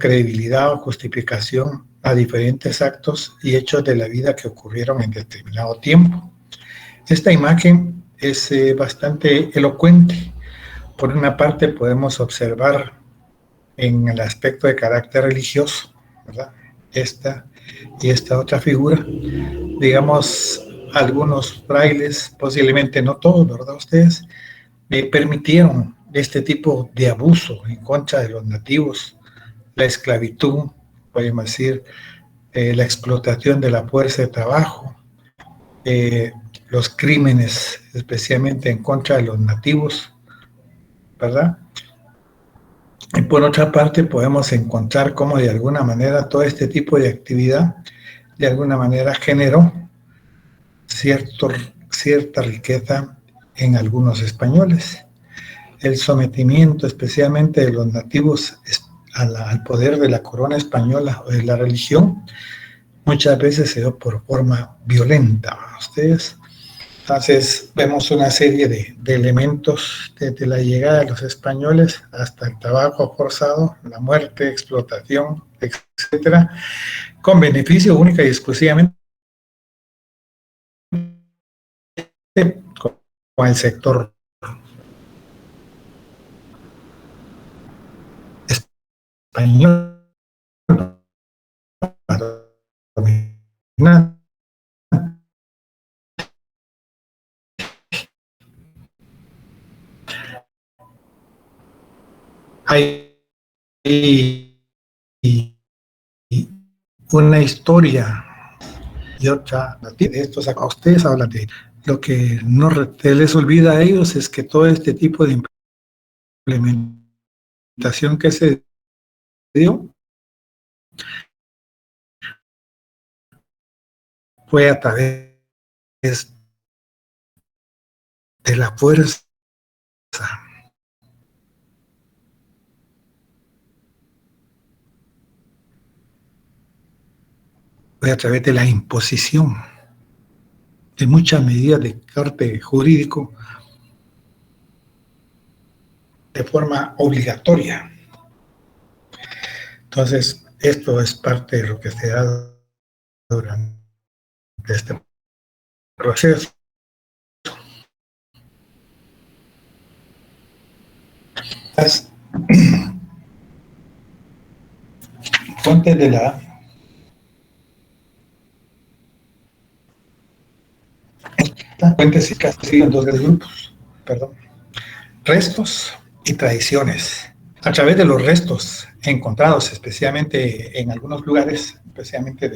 credibilidad o justificación a diferentes actos y hechos de la vida que ocurrieron en determinado tiempo. Esta imagen es bastante elocuente. Por una parte podemos observar en el aspecto de carácter religioso, ¿verdad? Esta y esta otra figura, digamos, algunos frailes, posiblemente no todos, ¿verdad? Ustedes permitieron este tipo de abuso en contra de los nativos, la esclavitud, podemos decir, la explotación de la fuerza de trabajo, los crímenes, especialmente en contra de los nativos, ¿verdad? Y por otra parte podemos encontrar cómo de alguna manera todo este tipo de actividad de alguna manera generó cierta riqueza en algunos españoles. El sometimiento especialmente de los nativos al poder de la corona española o de la religión muchas veces se dio por forma violenta. Ustedes, entonces vemos una serie de elementos desde la llegada de los españoles hasta el trabajo forzado, la muerte, explotación, etcétera, con beneficio única y exclusivamente con el sector español. Hay una historia y otra de estos. A ustedes hablan de lo que no se les olvida a ellos es que todo este tipo de implementación que se dio fue a través de la fuerza. Fue a través de la imposición de muchas medidas de corte jurídico de forma obligatoria. Entonces, esto es parte de lo que se da durante este proceso. Las fuentes de la fuentes y casi en dos grupos, perdón, restos y tradiciones. A través de los restos encontrados, especialmente en algunos lugares, especialmente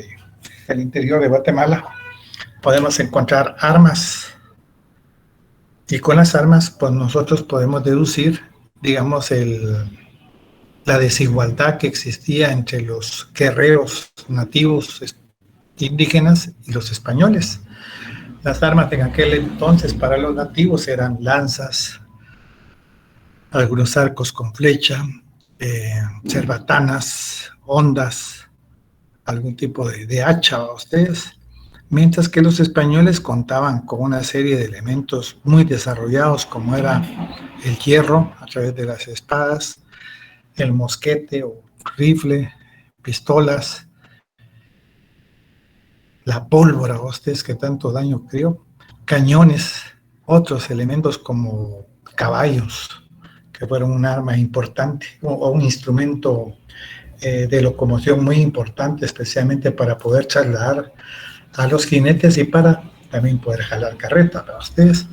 del interior de Guatemala, podemos encontrar armas. Y con las armas, pues nosotros podemos deducir, digamos, la desigualdad que existía entre los guerreros nativos indígenas y los españoles. Las armas en aquel entonces para los nativos eran lanzas, algunos arcos con flecha, cerbatanas, hondas, algún tipo de hacha a ustedes, mientras que los españoles contaban con una serie de elementos muy desarrollados como era el hierro a través de las espadas, el mosquete o rifle, pistolas, la pólvora, ustedes que tanto daño creó, cañones, otros elementos como caballos, que fueron un arma importante o un instrumento de locomoción muy importante, especialmente para poder trasladar a los jinetes y para también poder jalar carreta. Para ustedes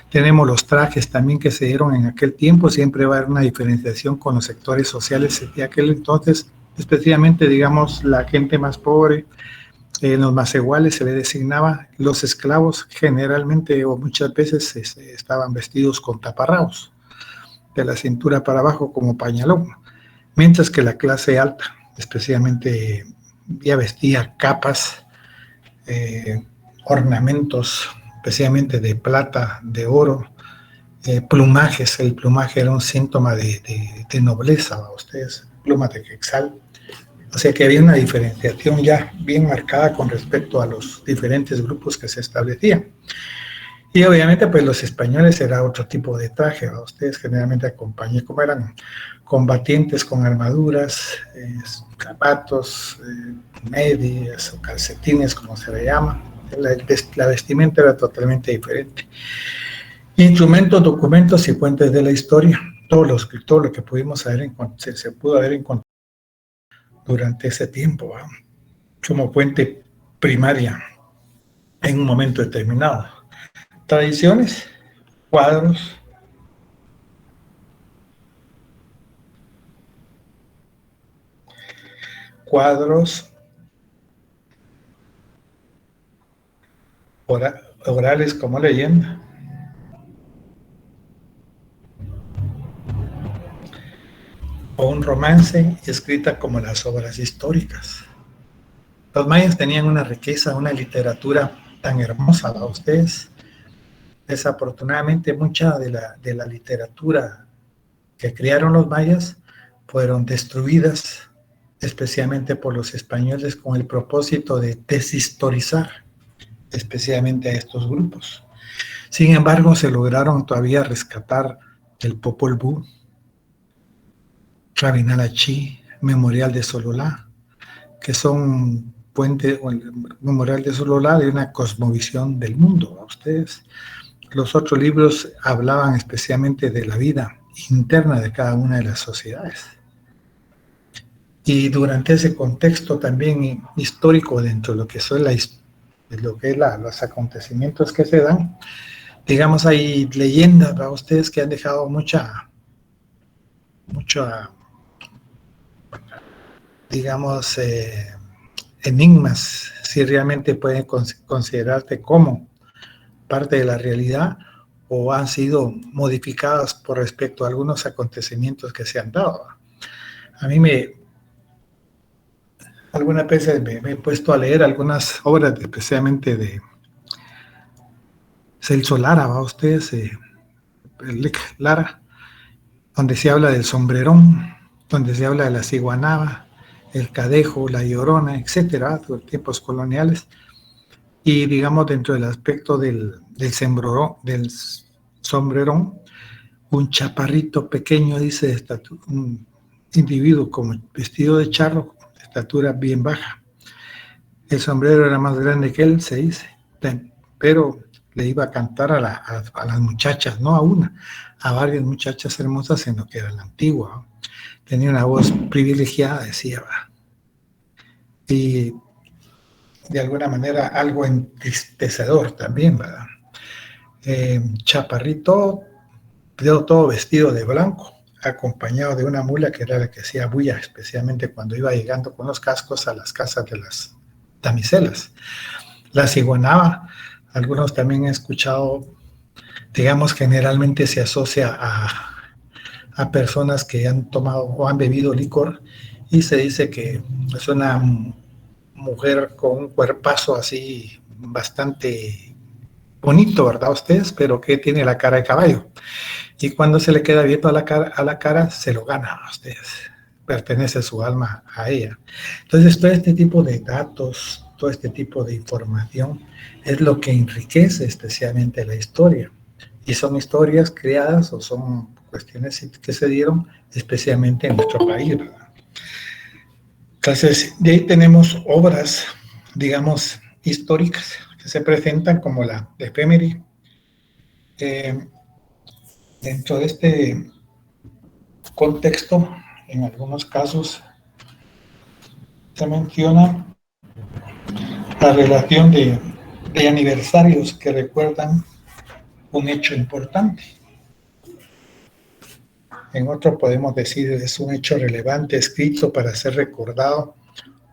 tenemos los trajes también que se dieron en aquel tiempo. Siempre va a haber una diferenciación con los sectores sociales de aquel entonces, especialmente, digamos, la gente más pobre. En los macehuales se le designaba los esclavos, generalmente o muchas veces estaban vestidos con taparrabos de la cintura para abajo como pañalón, mientras que la clase alta especialmente ya vestía capas, ornamentos, especialmente de plata, de oro, plumajes. El plumaje era un síntoma de nobleza a ustedes, plumas de quetzal. O sea que había una diferenciación ya bien marcada con respecto a los diferentes grupos que se establecían. Y obviamente, pues los españoles era otro tipo de traje, ¿verdad? Ustedes generalmente acompañan, como eran combatientes con armaduras, zapatos, medias o calcetines, como se le llama. La vestimenta era totalmente diferente. Instrumentos, documentos y fuentes de la historia, todo lo que pudimos se pudo haber encontrado durante ese tiempo, ¿verdad? Como fuente primaria en un momento determinado. Tradiciones, cuadros, orales como leyenda, o un romance escrita como las obras históricas. Los mayas tenían una riqueza, una literatura tan hermosa a ustedes. Desafortunadamente, mucha de la literatura que crearon los mayas fueron destruidas, especialmente por los españoles, con el propósito de deshistorizar, especialmente a estos grupos. Sin embargo, se lograron todavía rescatar el Popol Vuh, Rabinalachi, Memorial de Sololá, que son puente, o el Memorial de Sololá, de una cosmovisión del mundo a ustedes. Los otros libros hablaban especialmente de la vida interna de cada una de las sociedades. Y durante ese contexto también histórico, dentro de lo que son los acontecimientos que se dan, digamos, hay leyendas para ustedes que han dejado mucha, digamos, enigmas, si realmente pueden considerarte como parte de la realidad o han sido modificadas por respecto a algunos acontecimientos que se han dado. A mí algunas veces me he puesto a leer algunas obras, especialmente de Celso Lara, ¿va ustedes? Lara, donde se habla del sombrerón, donde se habla de la ciguanaba, el cadejo, la llorona, etcétera, de tiempos coloniales. Y digamos, dentro del aspecto del sombrerón, un chaparrito pequeño, dice, un individuo como vestido de charro, de estatura bien baja. El sombrero era más grande que él, se dice, pero le iba a cantar a las muchachas, no a una, a varias muchachas hermosas en lo que era la antigua. Tenía una voz privilegiada, decía, ¿va? Y de alguna manera algo entristecedor también, ¿verdad? Chaparrito, todo vestido de blanco, acompañado de una mula que era la que hacía bulla, especialmente cuando iba llegando con los cascos a las casas de las damiselas. La ciguanaba, algunos también he escuchado, digamos, generalmente se asocia a personas que han tomado o han bebido licor y se dice que es una mujer con un cuerpazo así bastante bonito, ¿verdad ustedes? Pero que tiene la cara de caballo. Y cuando se le queda abierto a la cara, se lo gana a ustedes. Pertenece su alma a ella. Entonces, todo este tipo de datos, todo este tipo de información es lo que enriquece especialmente la historia. Y son historias creadas o son cuestiones que se dieron especialmente en nuestro país, ¿verdad? Entonces, de ahí tenemos obras, digamos, históricas que se presentan como la efeméride. Dentro de este contexto, en algunos casos, se menciona la relación de aniversarios que recuerdan un hecho importante. En otro podemos decir es un hecho relevante escrito para ser recordado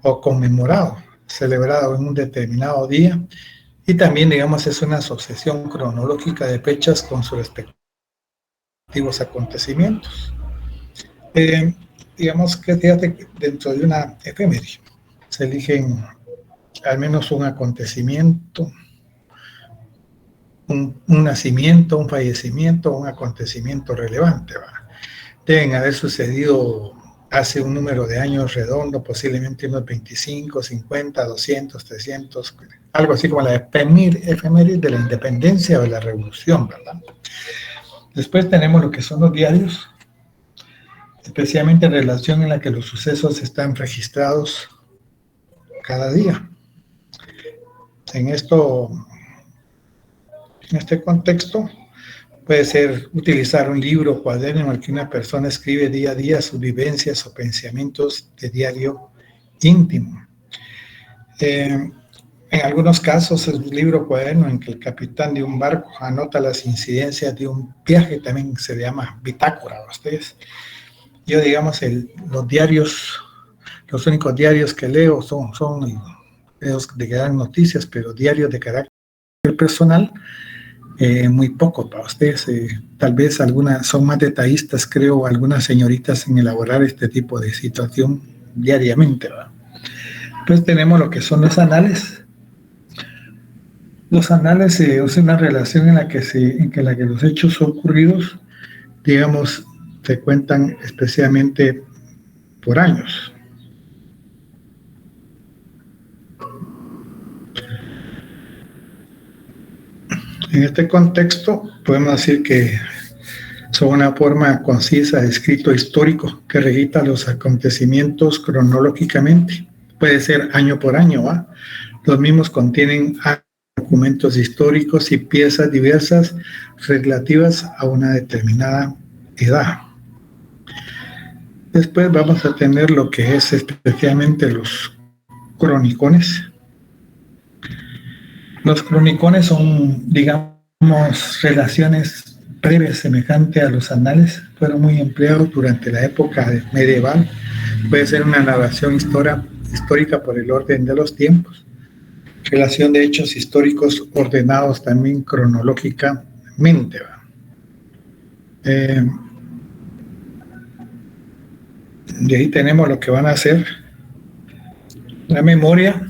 o conmemorado, celebrado en un determinado día, y también, digamos, es una asociación cronológica de fechas con sus respectivos acontecimientos. Digamos que fíjate, dentro de una efeméride se eligen al menos un acontecimiento, un nacimiento, un fallecimiento, un acontecimiento relevante, ¿va? Deben haber sucedido hace un número de años redondo, posiblemente unos 25, 50, 200, 300 algo así como la efeméride de la independencia o de la revolución, ¿verdad? Después tenemos lo que son los diarios, especialmente en relación en la que los sucesos están registrados cada día. En este contexto, puede ser utilizar un libro o cuaderno en el que una persona escribe día a día sus vivencias o pensamientos de diario íntimo. En algunos casos es un libro o cuaderno en que el capitán de un barco anota las incidencias de un viaje, también se llama bitácora a ustedes. Yo, digamos, los diarios, los únicos diarios que leo son los de que dan noticias, pero diarios de carácter personal, muy poco para ustedes. Tal vez algunas son más detallistas, creo, algunas señoritas en elaborar este tipo de situación diariamente, ¿verdad? Pues tenemos lo que son los anales. Los anales es una relación en la que los hechos ocurridos, digamos, se cuentan especialmente por años. En este contexto, podemos decir que son una forma concisa de escrito histórico que registra los acontecimientos cronológicamente. Puede ser año por año, ¿va? Los mismos contienen documentos históricos y piezas diversas relativas a una determinada edad. Después vamos a tener lo que es especialmente los cronicones. Los cronicones son, digamos, relaciones breves semejantes a los anales. Fueron muy empleados durante la época medieval. Puede ser una narración histórica por el orden de los tiempos. Relación de hechos históricos ordenados también cronológicamente. De ahí tenemos lo que van a hacer la memoria.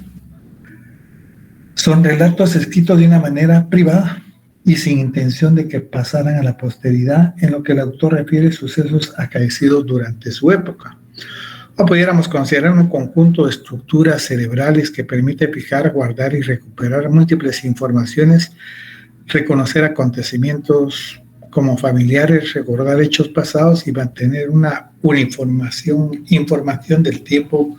Son relatos escritos de una manera privada y sin intención de que pasaran a la posteridad, en lo que el autor refiere sucesos acaecidos durante su época. O pudiéramos considerar un conjunto de estructuras cerebrales que permite fijar, guardar y recuperar múltiples informaciones, reconocer acontecimientos como familiares, recordar hechos pasados y mantener una información del tiempo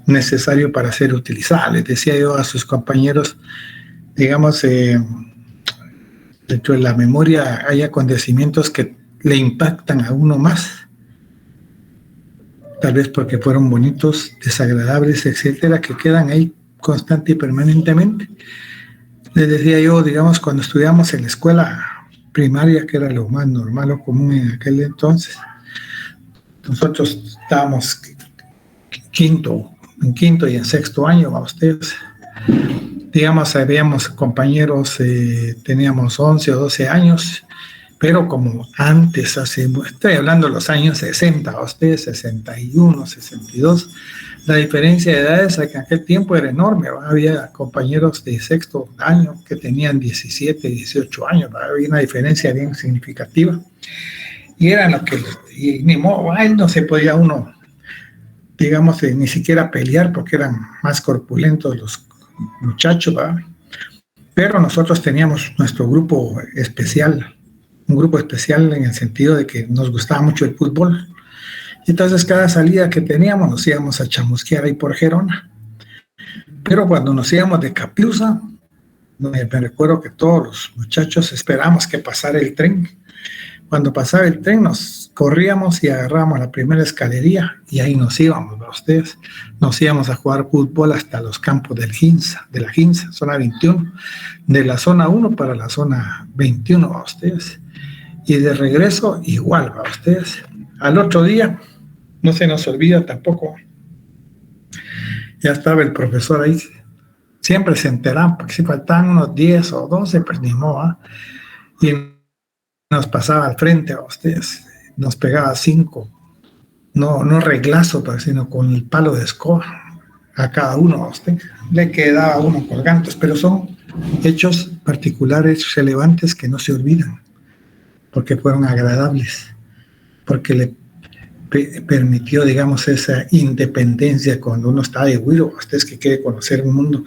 necesario para ser utilizada. Les decía yo a sus compañeros, digamos, dentro de la memoria hay acontecimientos que le impactan a uno más, tal vez porque fueron bonitos, desagradables, etcétera, que quedan ahí constante y permanentemente. Les decía yo, digamos, cuando estudiamos en la escuela primaria, que era lo más normal o común en aquel entonces, nosotros estábamos en quinto y en sexto año, a ustedes, digamos, habíamos compañeros, teníamos 11 o 12 años, pero como antes, estoy hablando de los años 60, a ustedes 61, 62, la diferencia de edades en aquel tiempo era enorme, ¿va? Había compañeros de sexto año que tenían 17, 18 años, ¿va? Había una diferencia bien significativa, y era lo que, y ni modo, ahí no se podía uno, digamos, ni siquiera pelear porque eran más corpulentos los muchachos, ¿va? Pero nosotros teníamos nuestro grupo especial, un grupo especial en el sentido de que nos gustaba mucho el fútbol. Entonces cada salida que teníamos nos íbamos a chamusquear ahí por Gerona. Pero cuando nos íbamos de Caplusa, me recuerdo que todos los muchachos esperábamos que pasara el tren. Cuando pasaba el tren nos corríamos y agarrábamos la primera escalería y ahí nos íbamos, ¿no? Ustedes, nos íbamos a jugar fútbol hasta los campos de la Ginza, zona 21, de la zona 1 para la zona 21, ¿va? Ustedes. Y de regreso igual, ¿va? Ustedes. Al otro día, no se nos olvida tampoco, ya estaba el profesor ahí, siempre se enteraban, porque si faltaban unos 10 o 12, pues ni modo, ¿va? Y nos pasaba al frente a ustedes, nos pegaba 5, no reglazo, sino con el palo de escoba a cada uno a usted, le quedaba a uno colgantes, pero son hechos particulares relevantes que no se olvidan, porque fueron agradables, porque permitió, digamos, esa independencia cuando uno está de güiro. Usted es que quiere conocer un mundo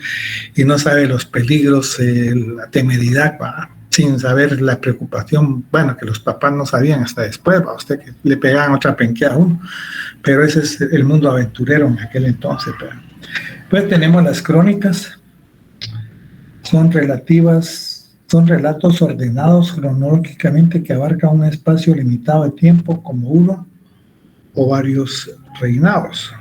y no sabe los peligros, la temeridad, ¿va? Sin saber la preocupación, bueno, que los papás no sabían hasta después, ¿va? Usted que le pegaban otra penqueada a uno, pero ese es el mundo aventurero en aquel entonces. ¿Va? Pues tenemos las crónicas, son relatos ordenados cronológicamente que abarcan un espacio limitado de tiempo como uno o varios reinados.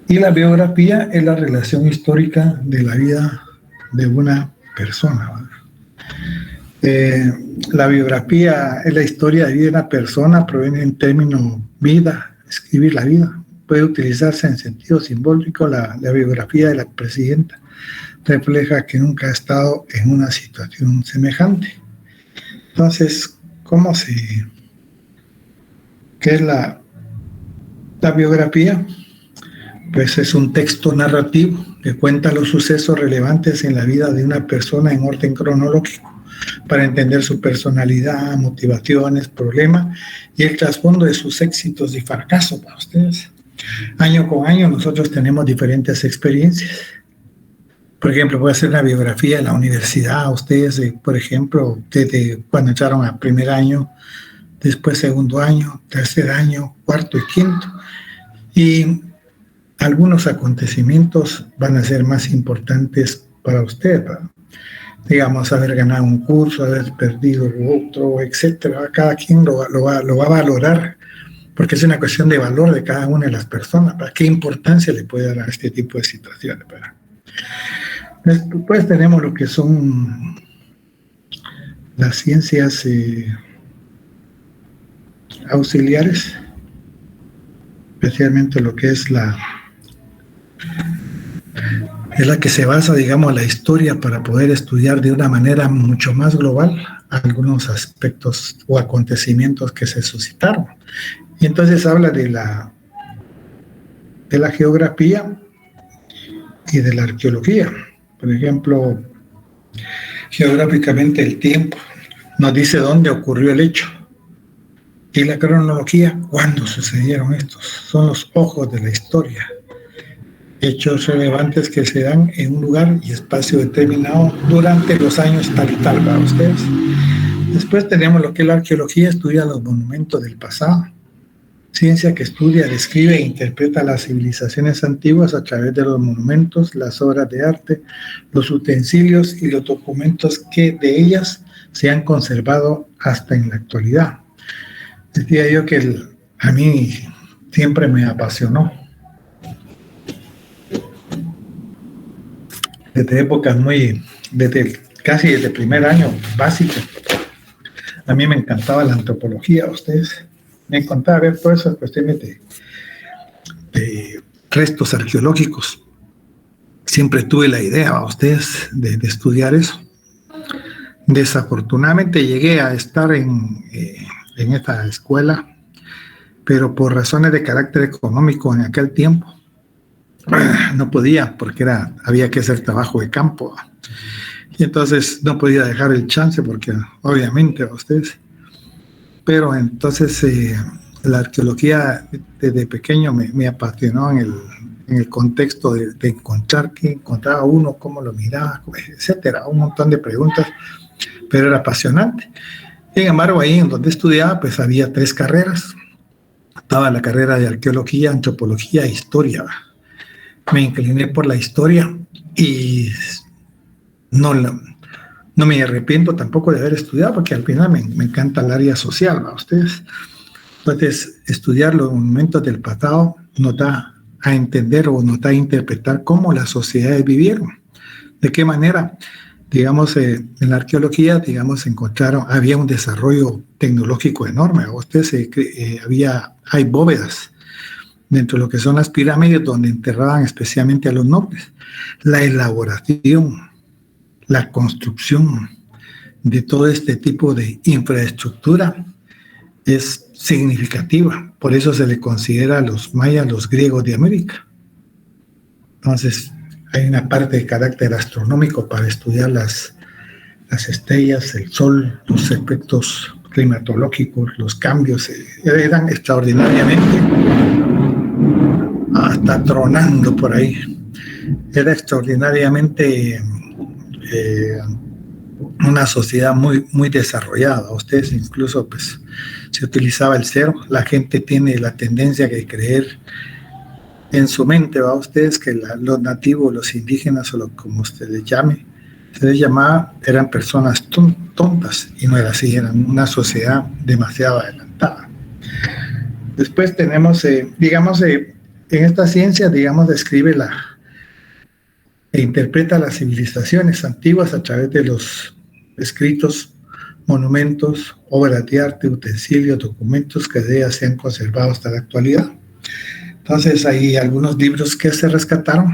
Y la biografía es la relación histórica de la vida de una persona. La biografía es la historia de vida de una persona, proviene del término vida, escribir la vida. Puede utilizarse en sentido simbólico. La biografía de la presidenta refleja que nunca ha estado en una situación semejante. Entonces, ¿qué es la biografía? Pues es un texto narrativo que cuenta los sucesos relevantes en la vida de una persona en orden cronológico para entender su personalidad, motivaciones, problemas y el trasfondo de sus éxitos y fracasos para ustedes. Año con año nosotros tenemos diferentes experiencias. Por ejemplo, puede ser una biografía de la universidad. Ustedes, por ejemplo, desde cuando entraron a primer año, después segundo año, tercer año, cuarto y quinto. Y algunos acontecimientos van a ser más importantes para usted, ¿verdad? Digamos, haber ganado un curso, haber perdido otro, etcétera. Cada quien lo va a valorar, porque es una cuestión de valor de cada una de las personas. ¿Para qué importancia le puede dar a este tipo de situaciones? ¿Verdad? Después tenemos lo que son las ciencias auxiliares, especialmente lo que es la que se basa, digamos, la historia para poder estudiar de una manera mucho más global algunos aspectos o acontecimientos que se suscitaron. Y entonces habla de la geografía y de la arqueología. Por ejemplo, geográficamente el tiempo nos dice dónde ocurrió el hecho. Y la cronología, cuándo sucedieron estos. Son los ojos de la historia. Hechos relevantes que se dan en un lugar y espacio determinado durante los años tal y tal para ustedes. Después tenemos lo que es la arqueología, estudia los monumentos del pasado. Ciencia que estudia, describe e interpreta las civilizaciones antiguas a través de los monumentos, las obras de arte, los utensilios y los documentos que de ellas se han conservado hasta en la actualidad. Decía yo que a mí siempre me apasionó. Desde épocas casi desde el primer año básico, a mí me encantaba la antropología. Ustedes me encantaba ver todas esas cuestiones de restos arqueológicos. Siempre tuve la idea, a ustedes, de estudiar eso. Desafortunadamente llegué a estar en esta escuela, pero por razones de carácter económico en aquel tiempo no podía, porque había que hacer trabajo de campo, y entonces no podía dejar el chance, porque obviamente a ustedes. Pero entonces la arqueología desde pequeño me apasionó en el contexto de encontrar qué encontraba uno, cómo lo miraba, etcétera, un montón de preguntas, pero era apasionante. Sin embargo, ahí en donde estudiaba, pues había 3 carreras. Estaba la carrera de arqueología, antropología e historia. Me incliné por la historia y no me arrepiento tampoco de haber estudiado, porque al final me encanta el área social, ¿no? Ustedes. Entonces, estudiar los monumentos del pasado nos da a entender o nos da a interpretar cómo las sociedades vivieron, de qué manera. Digamos, en la arqueología, digamos, había un desarrollo tecnológico enorme. Ustedes, hay bóvedas dentro de lo que son las pirámides donde enterraban especialmente a los nobles. La elaboración, la construcción de todo este tipo de infraestructura es significativa. Por eso se le considera a los mayas los griegos de América. Entonces, hay una parte de carácter astronómico para estudiar las estrellas, el sol, los efectos climatológicos, los cambios. Eran extraordinariamente, hasta tronando por ahí, era extraordinariamente una sociedad muy, muy desarrollada. Ustedes incluso, pues, se utilizaba el cero. La gente tiene la tendencia de creer en su mente, ¿va? Ustedes que los nativos, los indígenas, o como usted les llame, se les llamaba, eran personas tontas, y no era así, eran una sociedad demasiado adelantada. Después tenemos, digamos, en esta ciencia, digamos, describe e interpreta las civilizaciones antiguas a través de los escritos, monumentos, obras de arte, utensilios, documentos que de ellas se han conservado hasta la actualidad. Entonces hay algunos libros que se rescataron.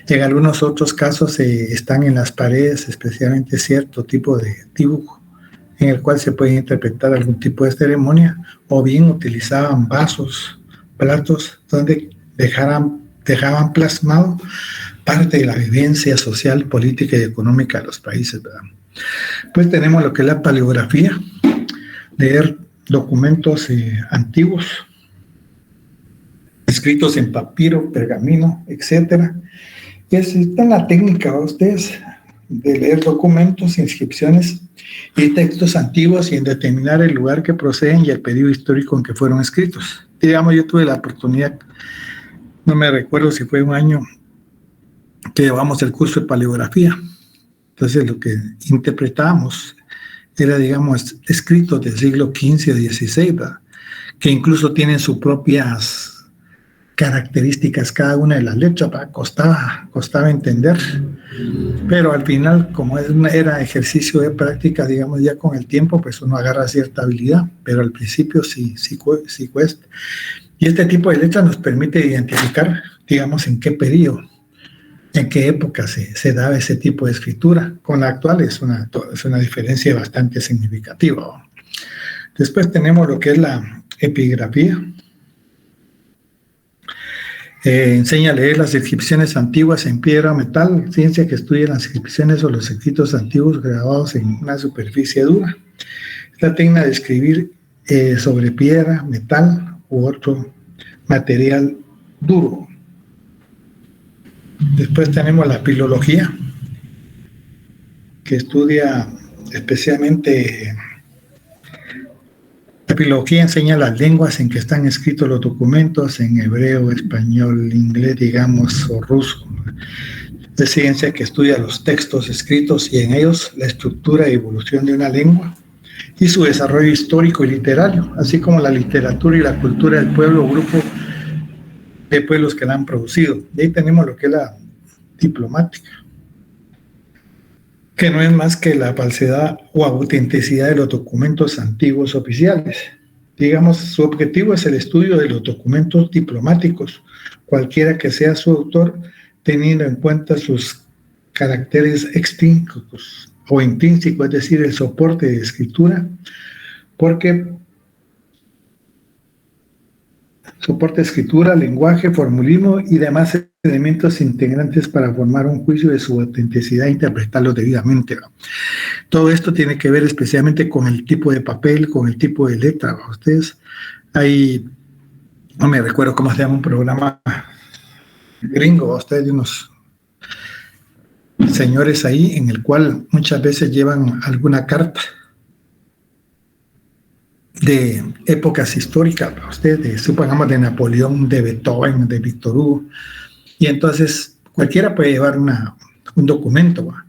En algunos otros casos están en las paredes, especialmente cierto tipo de dibujo en el cual se puede interpretar algún tipo de ceremonia, o bien utilizaban vasos, platos, donde dejaban plasmado parte de la vivencia social, política y económica de los países, ¿verdad? Pues tenemos lo que es la paleografía, leer documentos antiguos, escritos en papiro, pergamino, etcétera. Y está en la técnica, ¿va? Ustedes, de leer documentos, inscripciones y textos antiguos, y en determinar el lugar que proceden y el periodo histórico en que fueron escritos. Digamos, yo tuve la oportunidad, no me recuerdo si fue un año que llevamos el curso de paleografía. Entonces lo que interpretábamos era, digamos, escritos del siglo XV o XVI, ¿verdad? Que incluso tienen sus propias características cada una de las letras, ¿verdad? Costaba entender, pero al final, como era ejercicio de práctica, digamos, ya con el tiempo, pues uno agarra cierta habilidad, pero al principio sí cuesta. Y este tipo de letras nos permite identificar, digamos, en qué periodo, en qué época se daba ese tipo de escritura. Con la actual es una diferencia bastante significativa. Después tenemos lo que es la epigrafía. Enseña a leer las inscripciones antiguas en piedra o metal, ciencia que estudia las inscripciones o los escritos antiguos grabados en una superficie dura. Esta técnica de escribir sobre piedra, metal u otro material duro. Después tenemos la filología, que estudia especialmente. La filología enseña las lenguas en que están escritos los documentos, en hebreo, español, inglés, digamos, o ruso. Es ciencia que estudia los textos escritos y en ellos la estructura y evolución de una lengua y su desarrollo histórico y literario, así como la literatura y la cultura del pueblo o grupo de pueblos que la han producido. De ahí tenemos lo que es la diplomática, que no es más que la falsedad o autenticidad de los documentos antiguos oficiales. Digamos, su objetivo es el estudio de los documentos diplomáticos, cualquiera que sea su autor, teniendo en cuenta sus caracteres extrínsecos o intrínsecos, es decir, el soporte de escritura, porque soporte de escritura, lenguaje, formulismo y demás elementos integrantes para formar un juicio de su autenticidad e interpretarlo debidamente, ¿no? Todo esto tiene que ver especialmente con el tipo de papel, con el tipo de letra, ¿no? Ustedes, no me recuerdo cómo se llama, un programa gringo, ustedes de unos señores ahí, en el cual muchas veces llevan alguna carta de épocas históricas, ustedes, supongamos de Napoleón, de Beethoven, de Víctor Hugo, y entonces cualquiera puede llevar un documento, ¿va?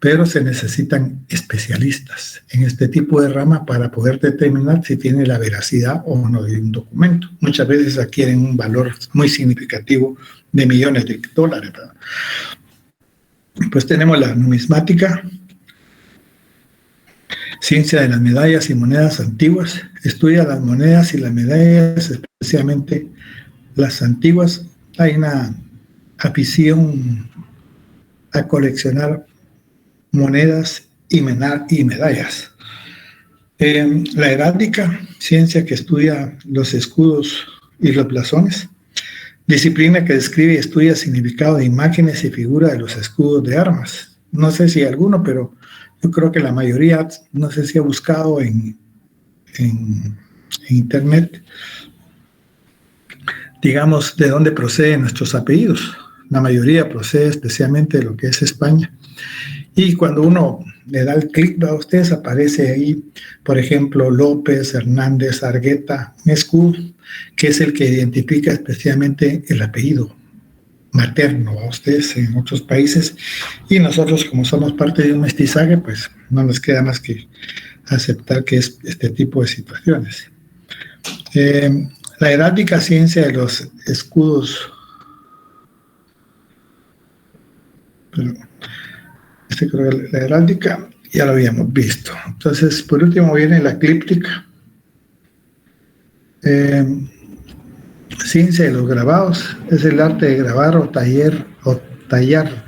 Pero se necesitan especialistas en este tipo de rama para poder determinar si tiene la veracidad o no de un documento. Muchas veces adquieren un valor muy significativo de millones de dólares, ¿verdad? Pues tenemos la numismática, ciencia de las medallas y monedas antiguas, estudia las monedas y las medallas, especialmente las antiguas. Hay una afición a coleccionar monedas y medallas. La heráldica, ciencia que estudia los escudos y los blasones. disciplina que describe y estudia el significado de imágenes y figuras de los escudos de armas. No sé si alguno, pero yo creo que la mayoría, no sé si ha buscado en internet, digamos, de dónde proceden nuestros apellidos. La mayoría procede especialmente de lo que es España. Y cuando uno le da el clic a ustedes, aparece ahí, por ejemplo, López, Hernández, Argueta, un escudo, que es el que identifica especialmente el apellido materno a ustedes en otros países. Y nosotros, como somos parte de un mestizaje, pues no nos queda más que aceptar que es este tipo de situaciones. La heráldica ciencia de los escudos, pero creo que la heráldica ya lo habíamos visto. Entonces, por último viene la eclíptica. Ciencia de los grabados es el arte de grabar o tallar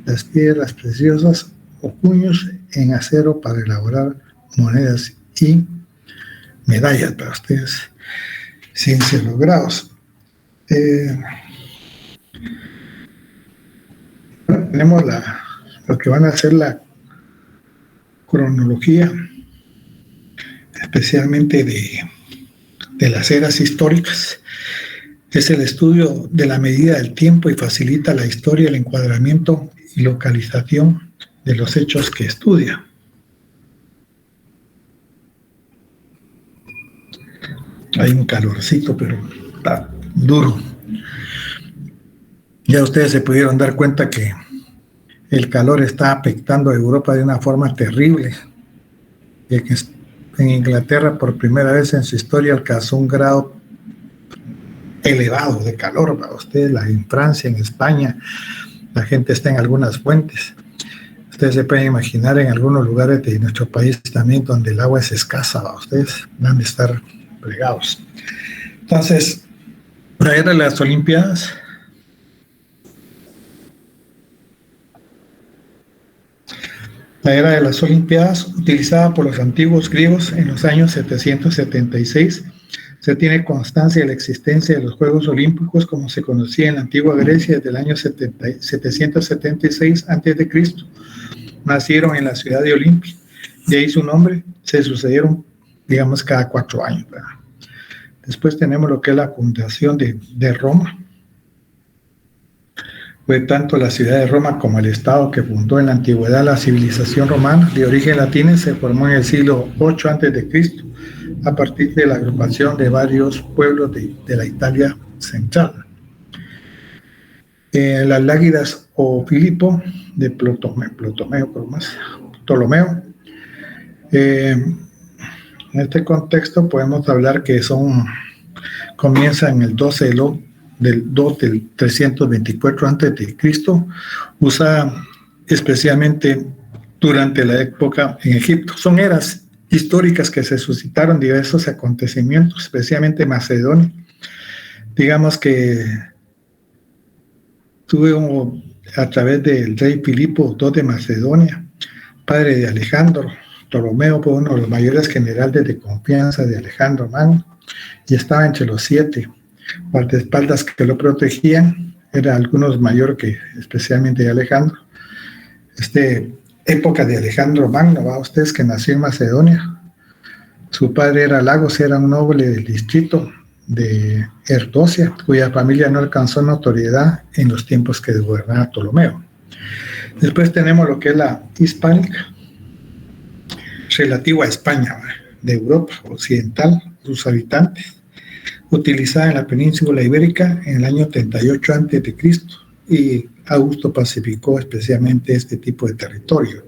las piedras preciosas o puños en acero para elaborar monedas y medallas para ustedes. Ciencia de los grabados. Tenemos lo que van a ser la cronología, especialmente de las eras históricas. Es el estudio de la medida del tiempo y facilita la historia, el encuadramiento y localización de los hechos que estudia. Hay un calorcito, pero está duro. Ya ustedes se pudieron dar cuenta que el calor está afectando a Europa de una forma terrible. En Inglaterra, por primera vez en su historia, alcanzó un grado elevado de calor para ustedes. En Francia, en España, la gente está en algunas fuentes. Ustedes se pueden imaginar en algunos lugares de nuestro país también donde el agua es escasa, para ustedes van a estar plegados. Entonces, la era de las Olimpiadas. La era de las Olimpiadas, utilizada por los antiguos griegos en los años 776, se tiene constancia de la existencia de los Juegos Olímpicos como se conocía en la antigua Grecia desde el año 776 a.C. Nacieron en la ciudad de Olimpia, de ahí su nombre, se sucedieron, digamos, cada 4 años. ¿Verdad? Después tenemos lo que es la fundación de Roma. Fue tanto la ciudad de Roma como el estado que fundó en la antigüedad la civilización romana, de origen latino, se formó en el siglo 8 a.C., a partir de la agrupación de varios pueblos de la Italia central. Las Lágidas o Filipo de Ptolomeo. En este contexto podemos hablar que comienza en el 12 del 324 a.C., usada especialmente durante la época en Egipto. Son eras históricas que se suscitaron diversos acontecimientos, especialmente Macedonia. Digamos que tuvo a través del rey Filipo II de Macedonia, padre de Alejandro. Ptolomeo fue uno de los mayores generales de confianza de Alejandro Magno y estaba entre los 7 guardaespaldas que lo protegían. Era algunos mayor que especialmente de Alejandro. Época de Alejandro Magno, ¿va? Ustedes, que nació en Macedonia. Su padre era Lagos, era un noble del distrito de Erdosia, cuya familia no alcanzó notoriedad en los tiempos que gobernaba Ptolomeo. Después tenemos lo que es la hispánica, relativa a España, de Europa Occidental, sus habitantes, utilizada en la península ibérica en el año 38 a.C., y Augusto pacificó especialmente este tipo de territorio.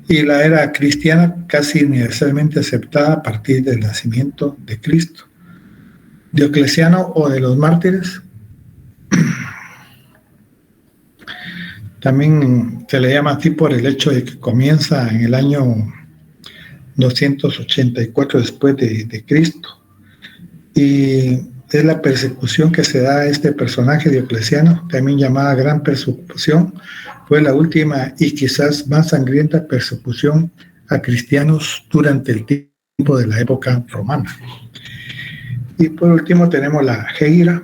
Y la era cristiana casi universalmente aceptada a partir del nacimiento de Cristo. Diocleciano o de los mártires, también se le llama así por el hecho de que comienza en el año 284 después de Cristo. Y es la persecución que se da a este personaje Diocleciano, también llamada Gran Persecución. Fue la última y quizás más sangrienta persecución a cristianos durante el tiempo de la época romana. Y por último tenemos la Hegira,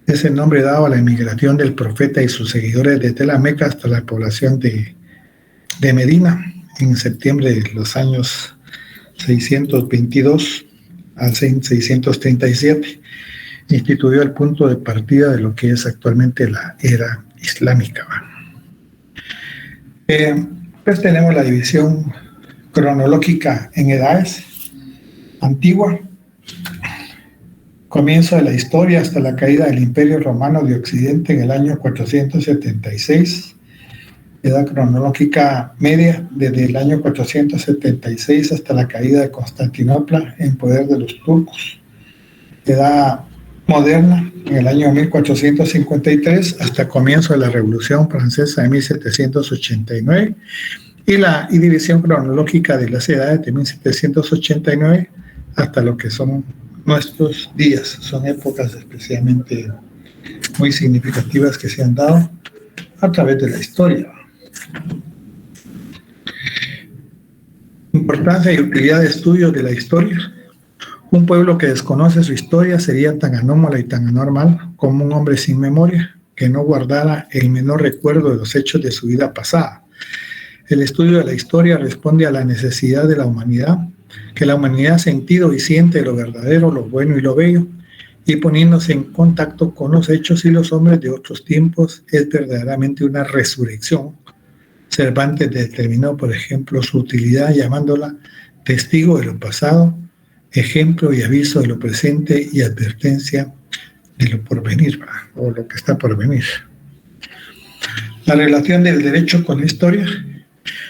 Es el nombre dado a la emigración del profeta y sus seguidores desde la Meca hasta la población de Medina en septiembre de los años 622 al 637. Instituyó el punto de partida de lo que es actualmente la era islámica. Pues tenemos la división cronológica en edades. Antigua, comienzo de la historia hasta la caída del Imperio Romano de Occidente en el año 476. Edad cronológica media, desde el año 476 hasta la caída de Constantinopla en poder de los turcos. Edad moderna, en el año 1453 hasta el comienzo de la Revolución Francesa de 1789, y división cronológica de las edades de 1789 hasta lo que son nuestros días. Son épocas especialmente muy significativas que se han dado a través de la historia. Importancia y utilidad de estudio de la historia. Un pueblo que desconoce su historia sería tan anómalo y tan anormal como un hombre sin memoria que no guardara el menor recuerdo de los hechos de su vida pasada. El estudio de la historia responde a la necesidad de la humanidad, que la humanidad ha sentido y siente lo verdadero, lo bueno y lo bello, y poniéndose en contacto con los hechos y los hombres de otros tiempos es verdaderamente una resurrección. Cervantes determinó, por ejemplo, su utilidad llamándola testigo de lo pasado, ejemplo y aviso de lo presente y advertencia de lo porvenir, o lo que está por venir. La relación del derecho con la historia.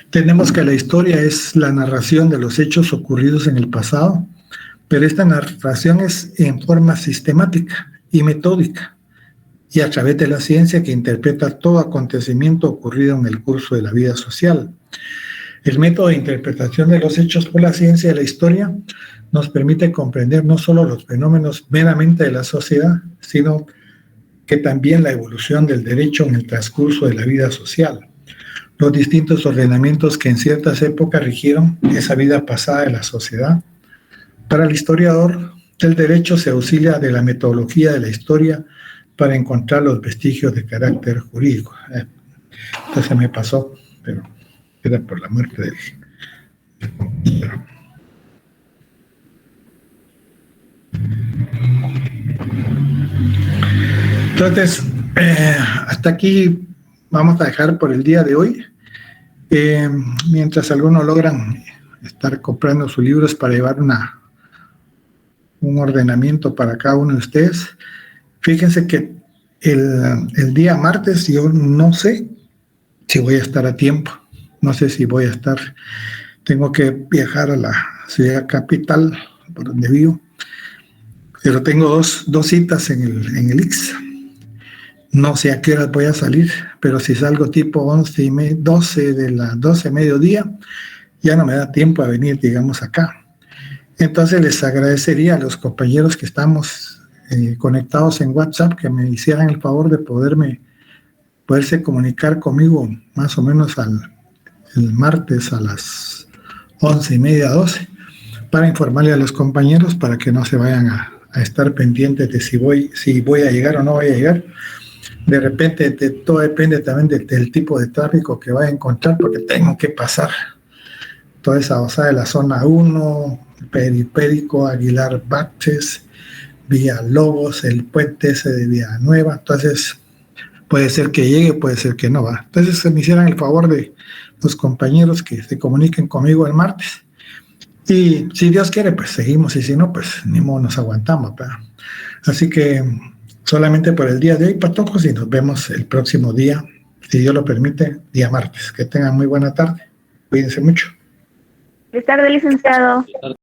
Tenemos que la historia es la narración de los hechos ocurridos en el pasado, pero esta narración es en forma sistemática y metódica, y a través de la ciencia que interpreta todo acontecimiento ocurrido en el curso de la vida social. El método de interpretación de los hechos por la ciencia de la historia nos permite comprender no solo los fenómenos meramente de la sociedad, sino que también la evolución del derecho en el transcurso de la vida social. Los distintos ordenamientos que en ciertas épocas rigieron esa vida pasada de la sociedad. Para el historiador del derecho se auxilia de la metodología de la historia para encontrar los vestigios de carácter jurídico. Entonces me pasó, pero era por la muerte del compañero. Entonces, hasta aquí vamos a dejar por el día de hoy. Mientras algunos logran estar comprando sus libros para llevar un ordenamiento para cada uno de ustedes, fíjense que el día martes yo no sé si voy a estar a tiempo, no sé si voy a estar, tengo que viajar a la ciudad capital por donde vivo, pero tengo dos citas en el IX. No sé a qué horas voy a salir, pero si salgo tipo 12 mediodía, ya no me da tiempo a venir, digamos, acá. Entonces les agradecería a los compañeros que estamos conectados en WhatsApp que me hicieran el favor de poderse comunicar conmigo más o menos el martes a las 11:30, 12, para informarle a los compañeros para que no se vayan a estar pendientes de si voy a llegar o no voy a llegar. De repente, todo depende también del tipo de tráfico que vaya a encontrar, porque tengo que pasar toda esa osada de la zona 1, Periférico, Aguilar Baches, Villa Lobos, el puente ese de Villa Nueva. Entonces, puede ser que llegue, puede ser que no va. Entonces, se me hicieran el favor de los compañeros que se comuniquen conmigo el martes. Y si Dios quiere, pues seguimos, y si no, pues ni modo, nos aguantamos, ¿verdad? Así que solamente por el día de hoy, patojos, y nos vemos el próximo día, si Dios lo permite, día martes. Que tengan muy buena tarde. Cuídense mucho. Buenas tardes, licenciado.